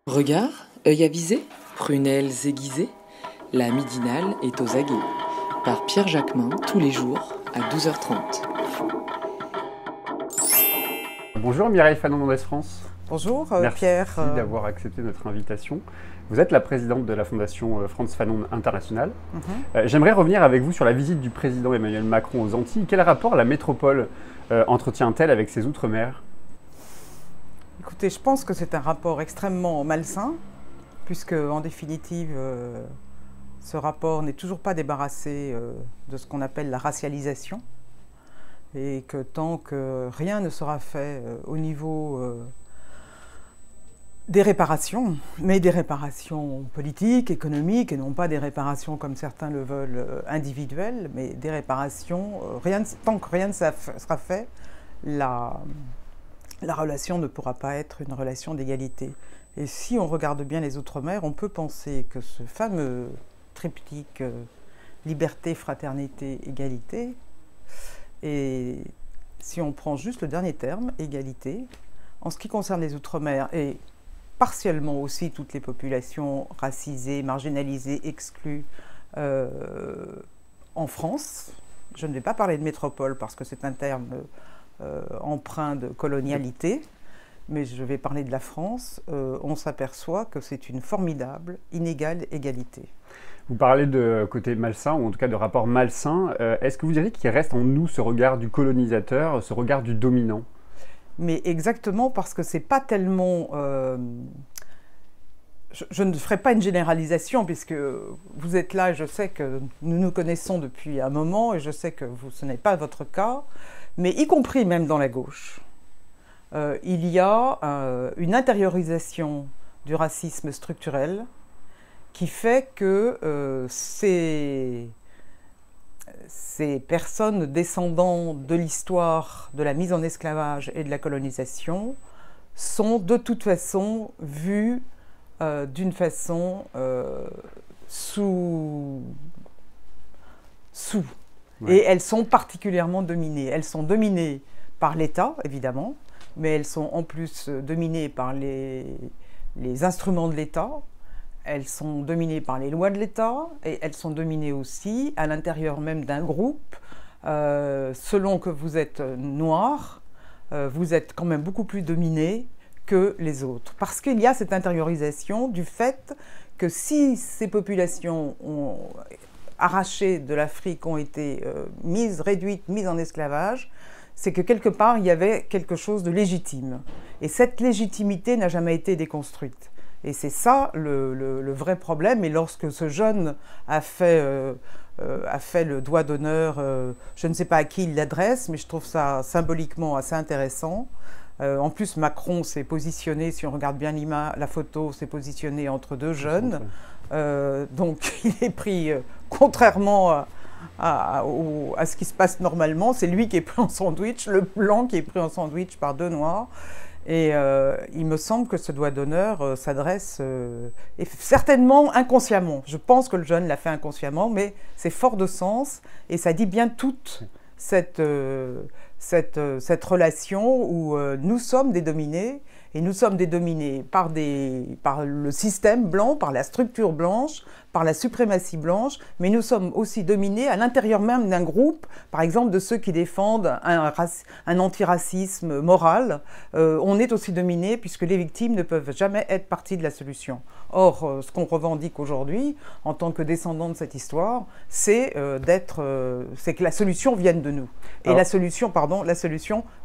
Regard, œil avisé, prunelles aiguisées, la midinale est aux aguets. Par Pierre Jacquemin, tous les jours, à 12h30. Bonjour Mireille Fanon-Mendès-France. Bonjour Pierre. Merci d'avoir accepté notre invitation. Vous êtes la présidente de la fondation Frantz Fanon International. J'aimerais revenir avec vous sur la visite du président Emmanuel Macron aux Antilles. Quel rapport la métropole entretient-elle avec ses outre-mer ? Écoutez, je pense que c'est un rapport extrêmement malsain, puisque en définitive, ce rapport n'est toujours pas débarrassé de ce qu'on appelle la racialisation, et que tant que rien ne sera fait au niveau des réparations, mais des réparations politiques, économiques, et non pas des réparations comme certains le veulent individuelles, mais des réparations, tant que rien ne sera fait, la relation ne pourra pas être une relation d'égalité. Et si on regarde bien les Outre-mer, on peut penser que ce fameux triptyque liberté, fraternité, égalité, et si on prend juste le dernier terme, égalité, en ce qui concerne les Outre-mer, et partiellement aussi toutes les populations racisées, marginalisées, exclues en France, je ne vais pas parler de métropole parce que c'est un terme empreint de colonialité, mais je vais parler de la France, on s'aperçoit que c'est une formidable, inégale égalité. Vous parlez de côté malsain, ou en tout cas de rapport malsain. Est-ce que vous diriez qu'il reste en nous ce regard du colonisateur, ce regard du dominant ? Mais exactement, parce que c'est pas tellement... je ne ferai pas une généralisation, puisque vous êtes là, et je sais que nous nous connaissons depuis un moment, et je sais que ce n'est pas votre cas, mais y compris même dans la gauche, il y a une intériorisation du racisme structurel qui fait que ces personnes descendant de l'histoire de la mise en esclavage et de la colonisation sont de toute façon vues d'une façon sous. Ouais. Et elles sont particulièrement dominées. Elles sont dominées par l'État, évidemment, mais elles sont en plus dominées par les instruments de l'État, elles sont dominées par les lois de l'État, et elles sont dominées aussi à l'intérieur même d'un groupe. Selon que vous êtes noir, vous êtes quand même beaucoup plus dominé que les autres. Parce qu'il y a cette intériorisation du fait que si ces populations arrachées de l'Afrique ont été réduites, mises en esclavage, c'est que quelque part, il y avait quelque chose de légitime. Et cette légitimité n'a jamais été déconstruite. Et c'est ça le vrai problème. Et lorsque ce jeune a fait le doigt d'honneur, je ne sais pas à qui il l'adresse, mais je trouve ça symboliquement assez intéressant. En plus, Macron s'est positionné, si on regarde bien la photo, s'est positionné entre deux jeunes. Donc il est pris, contrairement à ce qui se passe normalement, c'est lui qui est pris en sandwich, le blanc qui est pris en sandwich par deux noirs. Et il me semble que ce doigt d'honneur s'adresse certainement inconsciemment. Je pense que le jeune l'a fait inconsciemment, mais c'est fort de sens et ça dit bien toute cette relation où nous sommes des dominés. Et nous sommes des dominés par le système blanc, par la structure blanche, par la suprématie blanche, mais nous sommes aussi dominés à l'intérieur même d'un groupe, par exemple de ceux qui défendent un antiracisme moral. On est aussi dominés puisque les victimes ne peuvent jamais être partie de la solution. Or, ce qu'on revendique aujourd'hui, en tant que descendants de cette histoire, c'est que la solution vienne de nous. Et la solution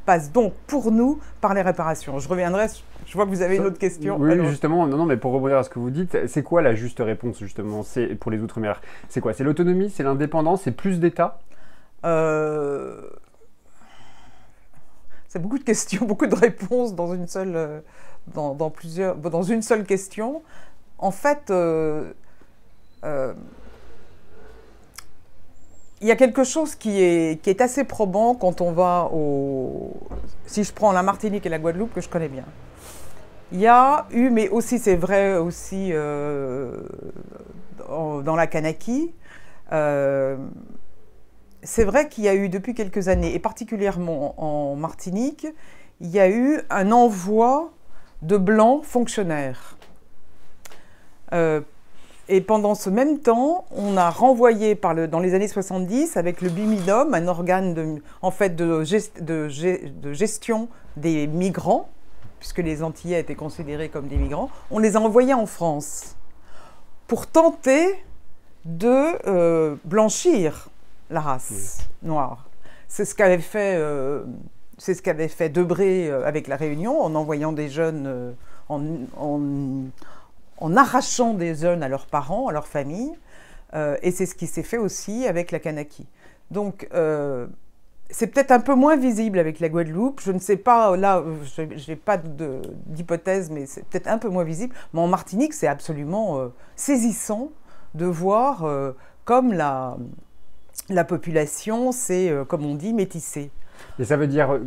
passe donc pour nous par les réparations. Je reviendrai, je vois que vous avez une autre question. Oui, alors, justement, non, mais pour rebondir à ce que vous dites, c'est quoi la juste réponse justement pour les Outre-mer ? C'est quoi ? C'est l'autonomie ? C'est l'indépendance ? C'est plus d'État ? C'est beaucoup de questions, beaucoup de réponses dans une seule, dans une seule question. En fait, il y a quelque chose qui est assez probant quand on va si je prends la Martinique et la Guadeloupe, que je connais bien. Il y a eu, mais aussi c'est vrai aussi dans la Kanaki, c'est vrai qu'il y a eu depuis quelques années, et particulièrement en Martinique, il y a eu un envoi de blancs fonctionnaires Et pendant ce même temps, on a renvoyé dans les années 70 avec le BIMIDOM, un organe de gestion des migrants, puisque les Antillais étaient considérés comme des migrants, on les a envoyés en France pour tenter de blanchir la race noire. C'est ce qu'avait fait Debré avec la Réunion, en envoyant des jeunes, en arrachant des jeunes à leurs parents, à leurs familles, et c'est ce qui s'est fait aussi avec la Kanaki. Donc, c'est peut-être un peu moins visible avec la Guadeloupe, je ne sais pas, là, je n'ai pas d'hypothèse, mais c'est peut-être un peu moins visible, mais en Martinique, c'est absolument saisissant de voir comme la population s'est, comme on dit, métissée. Et ça veut dire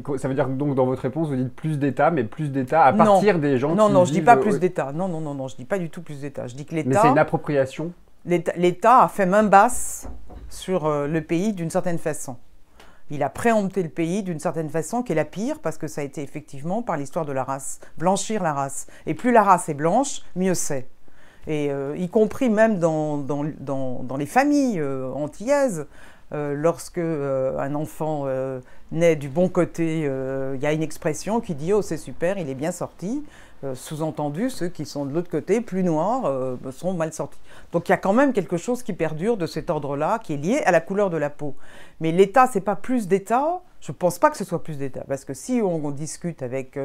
donc dans votre réponse, vous dites plus d'État, mais plus d'État à partir des gens qui Non, je ne dis pas plus vivent... d'État. Non, je ne dis pas du tout plus d'État. Je dis que l'État... Mais c'est une appropriation. L'État a fait main basse sur le pays d'une certaine façon. Il a préempté le pays d'une certaine façon qui est la pire, parce que ça a été effectivement par l'histoire de la race, blanchir la race. Et plus la race est blanche, mieux c'est. Et y compris même dans les familles antillaises, lorsque un enfant naît du bon côté, il y a une expression qui dit « Oh, c'est super, il est bien sorti ». Sous-entendu, ceux qui sont de l'autre côté, plus noirs, sont mal sortis. Donc il y a quand même quelque chose qui perdure de cet ordre-là, qui est lié à la couleur de la peau. Mais l'État, c'est pas plus d'État. Je ne pense pas que ce soit plus d'État, parce que si on discute avec,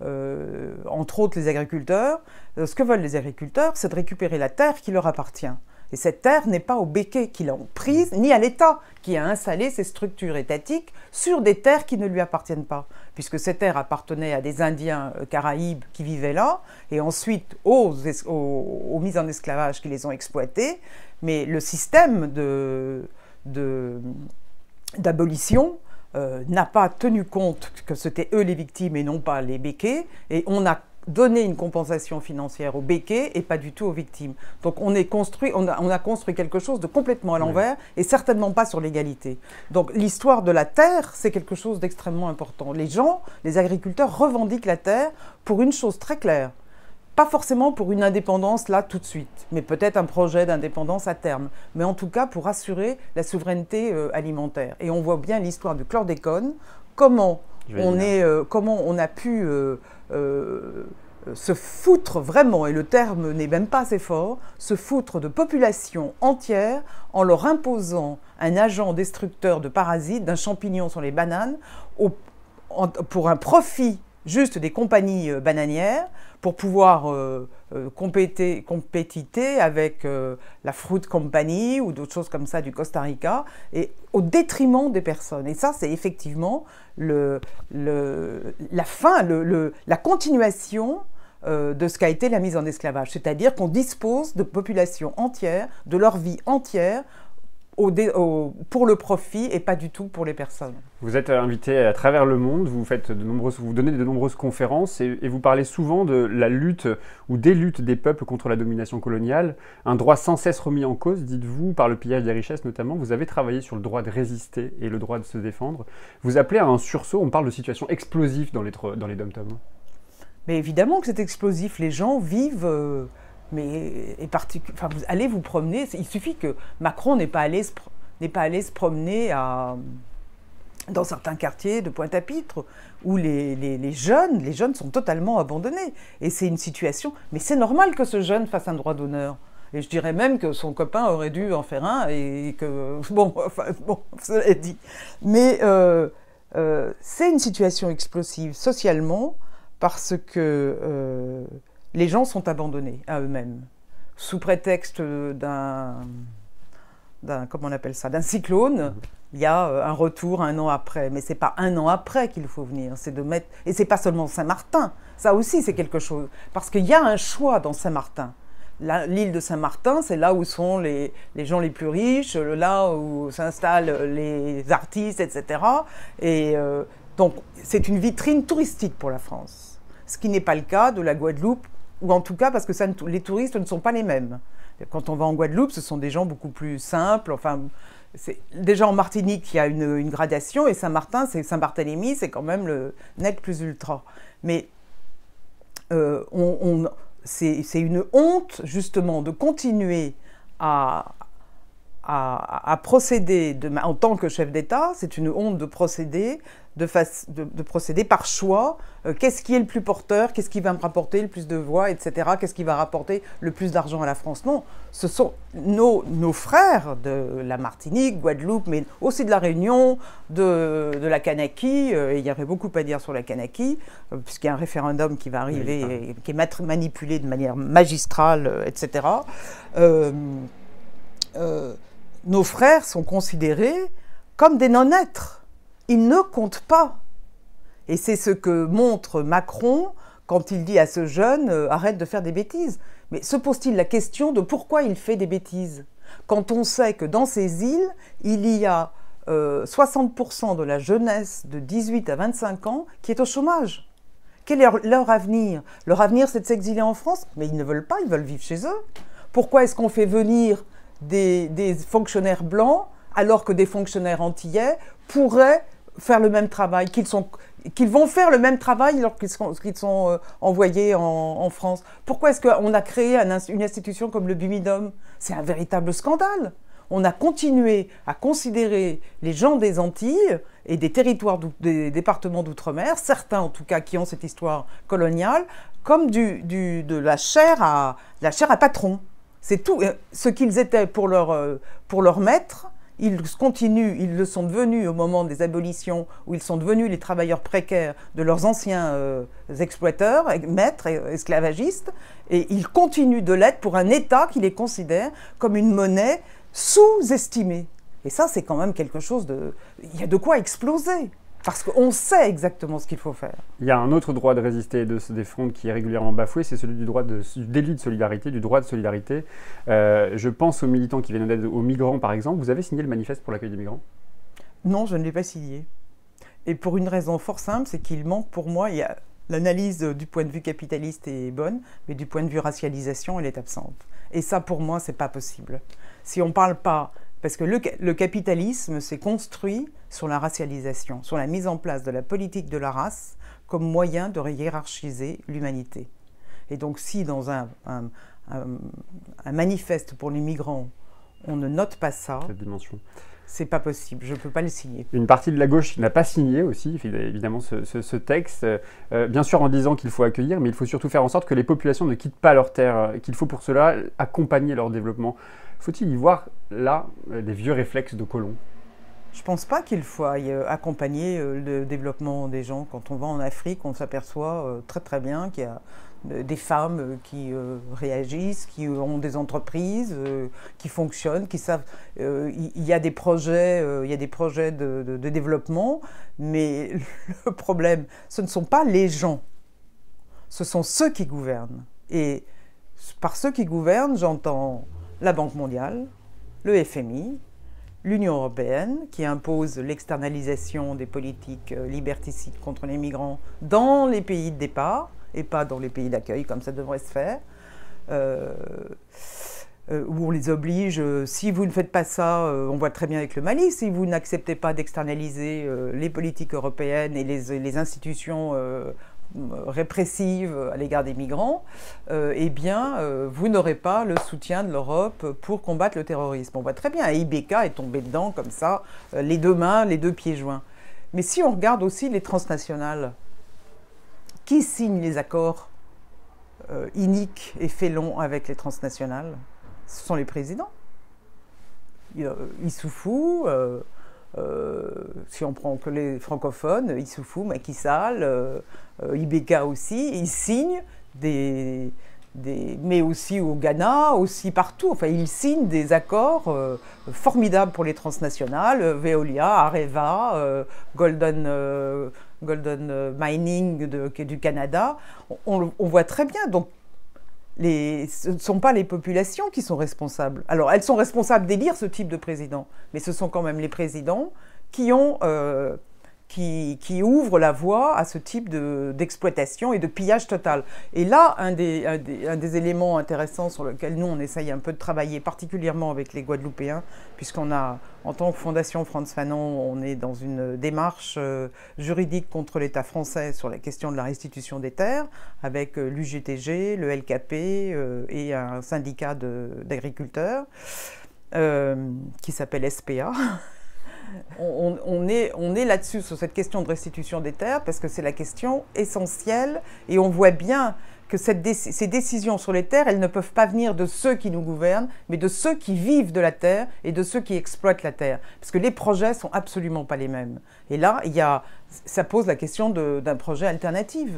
entre autres, les agriculteurs, ce que veulent les agriculteurs, c'est de récupérer la terre qui leur appartient. Et cette terre n'est pas au béquet qui l'ont prise, ni à l'État qui a installé ses structures étatiques sur des terres qui ne lui appartiennent pas. Puisque ces terres appartenaient à des Indiens caraïbes qui vivaient là, et ensuite aux mises en esclavage qui les ont exploitées. Mais le système d'abolition n'a pas tenu compte que c'était eux les victimes et non pas les béquets, et on a donné une compensation financière aux béquets et pas du tout aux victimes. Donc on a construit quelque chose de complètement à l'envers et certainement pas sur l'égalité. Donc l'histoire de la terre, c'est quelque chose d'extrêmement important. Les agriculteurs revendiquent la terre pour une chose très claire. Pas forcément pour une indépendance là tout de suite, mais peut-être un projet d'indépendance à terme, mais en tout cas pour assurer la souveraineté alimentaire. Et on voit bien l'histoire du chlordécone, comment on a pu se foutre vraiment, et le terme n'est même pas assez fort, se foutre de populations entières en leur imposant un agent destructeur de parasites, d'un champignon sur les bananes, pour un profit juste des compagnies bananières, pour pouvoir compétiter avec la Fruit Company ou d'autres choses comme ça du Costa Rica, et au détriment des personnes. Et ça, c'est effectivement la fin, la continuation de ce qu'a été la mise en esclavage. C'est-à-dire qu'on dispose de populations entières, de leur vie entière, pour le profit et pas du tout pour les personnes. Vous êtes invité à travers le monde, vous donnez de nombreuses conférences et vous parlez souvent de la lutte ou des luttes des peuples contre la domination coloniale, un droit sans cesse remis en cause, dites-vous, par le pillage des richesses notamment. Vous avez travaillé sur le droit de résister et le droit de se défendre. Vous appelez à un sursaut, on parle de situation explosive dans les dom-toms. Mais évidemment que c'est explosif, les gens vivent... allez vous promener, il suffit que Macron n'ait pas allé se promener dans certains quartiers de Pointe-à-Pitre où les jeunes sont totalement abandonnés. Et c'est une situation, mais c'est normal que ce jeune fasse un droit d'honneur. Et je dirais même que son copain aurait dû en faire un et que, cela est dit. Mais c'est une situation explosive socialement parce que les gens sont abandonnés à eux-mêmes, sous prétexte d'un cyclone. Il y a un retour un an après, mais c'est pas un an après qu'il faut venir, c'est de mettre, et c'est pas seulement Saint-Martin, ça aussi c'est quelque chose, parce qu'il y a un choix dans Saint-Martin. L'île de Saint-Martin, c'est là où sont les gens les plus riches, là où s'installent les artistes, etc. Et donc c'est une vitrine touristique pour la France, ce qui n'est pas le cas de la Guadeloupe, ou en tout cas parce que les touristes ne sont pas les mêmes. Quand on va en Guadeloupe, ce sont des gens beaucoup plus simples. Enfin, déjà en Martinique, il y a une gradation, et Saint-Martin, Saint-Barthélemy, c'est quand même le net plus ultra. Mais c'est une honte, justement, de continuer à procéder, en tant que chef d'État, c'est une honte de procéder, de procéder par choix. Qu'est-ce qui est le plus porteur? Qu'est-ce qui va me rapporter le plus de voix, etc. Qu'est-ce qui va rapporter le plus d'argent à la France? Non, ce sont nos frères de la Martinique, Guadeloupe, mais aussi de la Réunion, de la Kanaki. Il y aurait beaucoup à dire sur la Kanaki, puisqu'il y a un référendum qui va arriver, et qui est manipulé de manière magistrale, etc. Nos frères sont considérés comme des non-êtres. Ils ne comptent pas. Et c'est ce que montre Macron quand il dit à ce jeune « arrête de faire des bêtises ». Mais se pose-t-il la question de pourquoi il fait des bêtises? Quand on sait que dans ces îles, il y a 60% de la jeunesse de 18 à 25 ans qui est au chômage. Quel est leur avenir? Leur avenir, c'est de s'exiler en France? Mais ils ne veulent pas, ils veulent vivre chez eux. Pourquoi est-ce qu'on fait venir des fonctionnaires blancs alors que des fonctionnaires antillais pourraient faire le même travail, qu'ils vont faire le même travail lorsqu'ils sont envoyés en France? Pourquoi est-ce qu'on a créé une institution comme le Bumidum? C'est un véritable scandale. On a continué à considérer les gens des Antilles et des territoires, des départements d'outre-mer, certains en tout cas qui ont cette histoire coloniale, comme de la chair à patron. C'est tout ce qu'ils étaient pour leur maître. Ils continuent, ils le sont devenus au moment des abolitions, où ils sont devenus les travailleurs précaires de leurs anciens exploiteurs, maîtres, esclavagistes, et ils continuent de l'être pour un État qui les considère comme une monnaie sous-estimée. Et ça, c'est quand même quelque chose de... Il y a de quoi exploser, parce qu'on sait exactement ce qu'il faut faire. Il y a un autre droit de résister et de se défendre qui est régulièrement bafoué, c'est celui du délit de solidarité, du droit de solidarité. Je pense aux militants qui viennent d'aide aux migrants, par exemple. Vous avez signé le manifeste pour l'accueil des migrants? Non, je ne l'ai pas signé. Et pour une raison fort simple, c'est qu'il manque pour moi... L'analyse du point de vue capitaliste est bonne, mais du point de vue racialisation, elle est absente. Et ça, pour moi, c'est pas possible. Si on ne parle pas... Parce que le capitalisme s'est construit sur la racialisation, sur la mise en place de la politique de la race comme moyen de hiérarchiser l'humanité. Et donc si dans un manifeste pour les migrants, on ne note pas ça, cette dimension, c'est pas possible, je ne peux pas le signer. Une partie de la gauche n'a pas signé aussi, évidemment, ce texte, bien sûr en disant qu'il faut accueillir, mais il faut surtout faire en sorte que les populations ne quittent pas leur terre, qu'il faut pour cela accompagner leur développement. Faut-il y voir, là, des vieux réflexes de colons? Je ne pense pas qu'il faut accompagner le développement des gens. Quand on va en Afrique, on s'aperçoit très très bien qu'il y a des femmes qui réagissent, qui ont des entreprises, qui fonctionnent, qui savent... Il y a des projets, de développement, mais le problème, ce ne sont pas les gens, ce sont ceux qui gouvernent. Et par ceux qui gouvernent, j'entends la Banque mondiale, le FMI, l'Union européenne, qui impose l'externalisation des politiques liberticides contre les migrants dans les pays de départ, et pas dans les pays d'accueil, comme ça devrait se faire, où on les oblige, si vous ne faites pas ça, on voit très bien avec le Mali, si vous n'acceptez pas d'externaliser les politiques européennes et les institutions répressive à l'égard des migrants, eh bien, vous n'aurez pas le soutien de l'Europe pour combattre le terrorisme. On voit très bien, IBK est tombé dedans comme ça, les deux mains, les deux pieds joints. Mais si on regarde aussi les transnationales, qui signe les accords iniques et félons avec les transnationales? Ce sont les présidents. Issoufou, si on prend que les francophones, Issoufou, Macky Sall, IBK aussi, ils signent mais aussi au Ghana, aussi partout. Enfin, ils signent des accords formidables pour les transnationales, Veolia, Areva, Golden Mining du Canada. On voit très bien. Donc, ce ne sont pas les populations qui sont responsables. Alors, elles sont responsables d'élire ce type de président, mais ce sont quand même les présidents qui ont qui ouvre la voie à ce type d'exploitation et de pillage total. Et là, un des éléments intéressants sur lequel nous, on essaye un peu de travailler, particulièrement avec les Guadeloupéens, puisqu'on a, en tant que Fondation Frantz Fanon, on est dans une démarche juridique contre l'État français sur la question de la restitution des terres, avec l'UGTG, le LKP et un syndicat d'agriculteurs qui s'appelle SPA. On est là-dessus, sur cette question de restitution des terres, parce que c'est la question essentielle, et on voit bien que ces décisions sur les terres, elles ne peuvent pas venir de ceux qui nous gouvernent, mais de ceux qui vivent de la terre et de ceux qui exploitent la terre. Parce que les projets sont absolument pas les mêmes. Et là, ça pose la question d'un projet alternatif.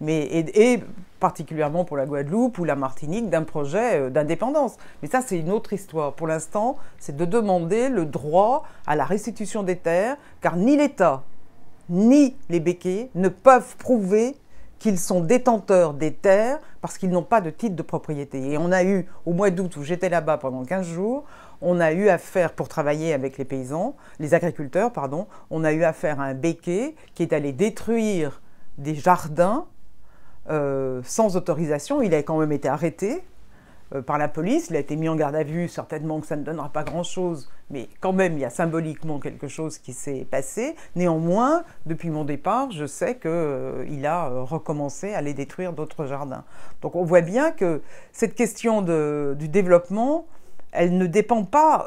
Et particulièrement pour la Guadeloupe ou la Martinique, d'un projet d'indépendance. Mais ça, c'est une autre histoire. Pour l'instant, c'est de demander le droit à la restitution des terres, car ni l'État, ni les béquets ne peuvent prouver qu'ils sont détenteurs des terres parce qu'ils n'ont pas de titre de propriété. Et on a eu, au mois d'août, où j'étais là-bas pendant 15 jours, on a eu affaire, pour travailler avec les paysans, les agriculteurs, pardon, on a eu affaire à un béquet qui est allé détruire des jardins sans autorisation. Il a quand même été arrêté par la police, il a été mis en garde à vue, certainement que ça ne donnera pas grand-chose, mais quand même il y a symboliquement quelque chose qui s'est passé. Néanmoins, depuis mon départ, je sais qu'il a recommencé à aller détruire d'autres jardins. Donc on voit bien que cette question du développement, elle ne dépend pas,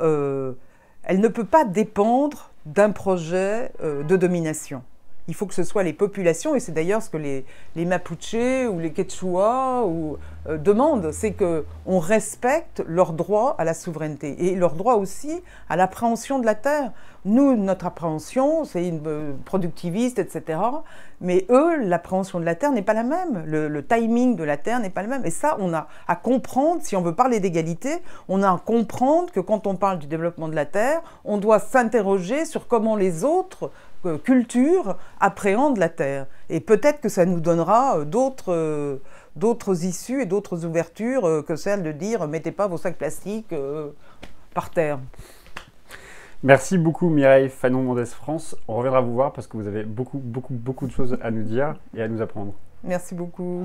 elle ne peut pas dépendre d'un projet de domination. Il faut que ce soit les populations, et c'est d'ailleurs ce que les Mapuche ou les Quechua demandent, c'est qu'on respecte leur droit à la souveraineté et leur droit aussi à l'appréhension de la terre. Nous, notre appréhension, c'est une productiviste, etc. Mais eux, l'appréhension de la terre n'est pas la même. Le timing de la terre n'est pas le même. Et ça, on a à comprendre, si on veut parler d'égalité, on a à comprendre que quand on parle du développement de la terre, on doit s'interroger sur comment les autres culture appréhende la terre. Et peut-être que ça nous donnera d'autres issues et d'autres ouvertures que celle de dire « mettez pas vos sacs plastiques par terre ». Merci beaucoup Mireille Fanon-Mendès-France. On reviendra vous voir parce que vous avez beaucoup de choses à nous dire et à nous apprendre. Merci beaucoup.